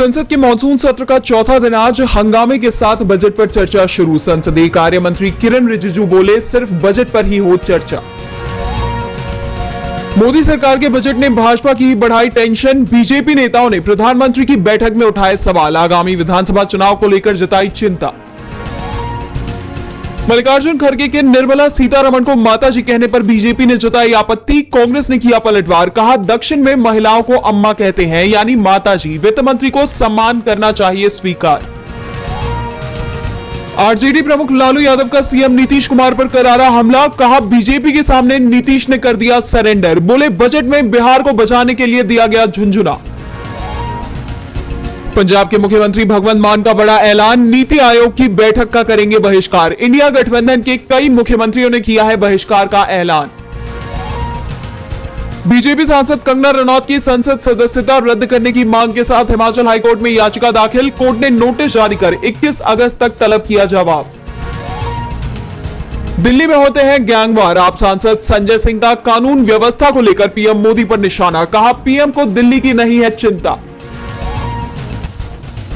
संसद के मॉनसून सत्र का चौथा दिन आज हंगामे के साथ बजट पर चर्चा शुरू। संसदीय कार्य मंत्री किरण रिजिजू बोले, सिर्फ बजट पर ही हो चर्चा। मोदी सरकार के बजट ने भाजपा की बढ़ाई टेंशन। बीजेपी नेताओं ने प्रधानमंत्री की बैठक में उठाए सवाल। आगामी विधानसभा चुनाव को लेकर जताई चिंता। मल्लिकार्जुन खड़गे के निर्मला सीतारमण को माताजी कहने पर बीजेपी ने जताई आपत्ति। कांग्रेस ने किया पलटवार, कहा दक्षिण में महिलाओं को अम्मा कहते हैं यानी माताजी। वित्त मंत्री को सम्मान करना चाहिए स्वीकार। आरजेडी प्रमुख लालू यादव का सीएम नीतीश कुमार पर करारा हमला, कहा बीजेपी के सामने नीतीश ने कर दिया सरेंडर। बोले बजट में बिहार को बचाने के लिए दिया गया झुंझुना। पंजाब के मुख्यमंत्री भगवंत मान का बड़ा ऐलान, नीति आयोग की बैठक का करेंगे बहिष्कार। इंडिया गठबंधन के कई मुख्यमंत्रियों ने किया है बहिष्कार का ऐलान। बीजेपी सांसद कंगना रनौत की संसद सदस्यता रद्द करने की मांग के साथ हिमाचल हाईकोर्ट में याचिका दाखिल। कोर्ट ने नोटिस जारी कर 21 अगस्त तक तलब किया जवाब। दिल्ली में होते हैं गैंगवार। आप सांसद संजय सिंह का कानून व्यवस्था को लेकर पीएम मोदी पर निशाना, कहा पीएम को दिल्ली की नहीं है चिंता।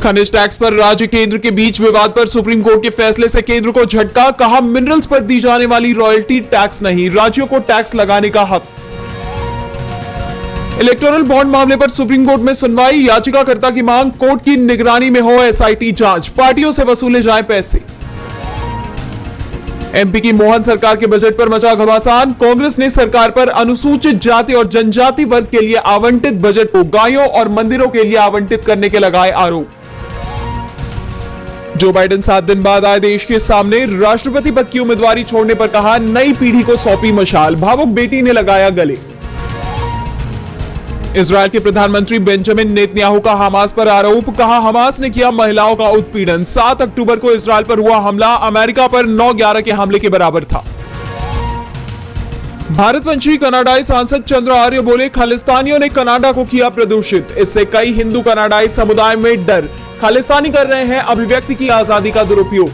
खनिज टैक्स पर राज्य केंद्र के बीच विवाद पर सुप्रीम कोर्ट के फैसले से केंद्र को झटका, कहा मिनरल्स पर दी जाने वाली रॉयल्टी टैक्स नहीं, राज्यों को टैक्स लगाने का हक। इलेक्टोरल बॉन्ड मामले पर सुप्रीम कोर्ट में सुनवाई। याचिकाकर्ता की मांग, कोर्ट की निगरानी में हो एसआईटी जांच, पार्टियों से वसूले जाएं पैसे। एमपी की मोहन सरकार के बजट पर मचा घमासान। कांग्रेस ने सरकार पर अनुसूचित जाति और जनजाति वर्ग के लिए आवंटित बजट को गायों और मंदिरों के लिए आवंटित करने के लगाए आरोप। जो बाइडेन 7 दिन बाद आए देश के सामने। राष्ट्रपति पद की उम्मीदवारी छोड़ने पर कहा नई पीढ़ी को सौंपी मशाल, भावुक बेटी ने लगाया गले। इजरायल के प्रधानमंत्री बेंजामिन नेतन्याहू का हमास पर आरोप, कहा हमास ने किया महिलाओं का उत्पीड़न। 7 अक्टूबर को इजरायल पर हुआ हमला अमेरिका पर 9/11 के हमले के बराबर था। भारतवंशी कनाडाई सांसद चंद्र आर्य बोले, खालिस्तानियों ने कनाडा को किया प्रदूषित। इससे कई हिंदू कनाडाई समुदाय में डर, खालिस्तानी कर रहे हैं अभिव्यक्ति की आजादी का दुरुपयोग।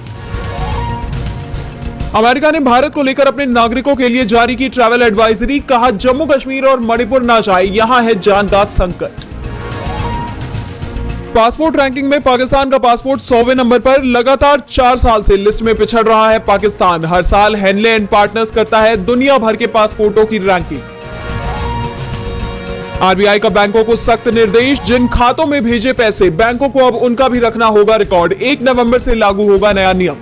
अमेरिका ने भारत को लेकर अपने नागरिकों के लिए जारी की ट्रैवल एडवाइजरी, कहा जम्मू कश्मीर और मणिपुर ना जाए, यहां है जान का संकट। पासपोर्ट रैंकिंग में पाकिस्तान का पासपोर्ट 100वें नंबर पर। लगातार 4 साल से लिस्ट में पिछड़ रहा है पाकिस्तान। हर साल हेनले एंड पार्टनर्स करता है दुनिया भर के पासपोर्टों की रैंकिंग। आरबीआई का बैंकों को सख्त निर्देश, जिन खातों में भेजे पैसे बैंकों को अब उनका भी रखना होगा रिकॉर्ड। 1 नवंबर से लागू होगा नया नियम।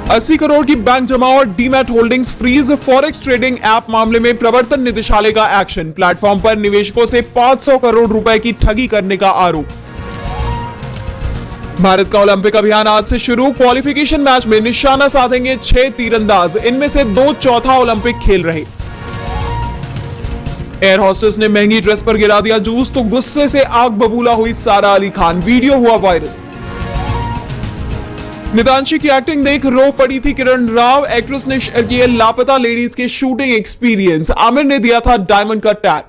80 करोड़ की बैंक जमा और demat holdings freeze. Forex trading app मामले में प्रवर्तन निदेशालय का एक्शन। प्लेटफॉर्म पर निवेशकों से 500 करोड़ रुपए की ठगी करने का आरोप। भारत का ओलंपिक अभियान आज से शुरू। क्वालिफिकेशन मैच में निशाना साधेंगे 6 तीरंदाज, इनमें से 2 चौथा ओलंपिक खेल रहे। एयर होस्टेस ने महंगी ड्रेस पर गिरा दिया जूस, तो गुस्से से आग बबूला हुई सारा अली खान। वीडियो हुआ वायरल। नितांशी की एक्टिंग देख रो पड़ी थी किरण राव। एक्ट्रेस ने शेयर किए लापता लेडीज के शूटिंग एक्सपीरियंस। आमिर ने दिया था डायमंड का टैग।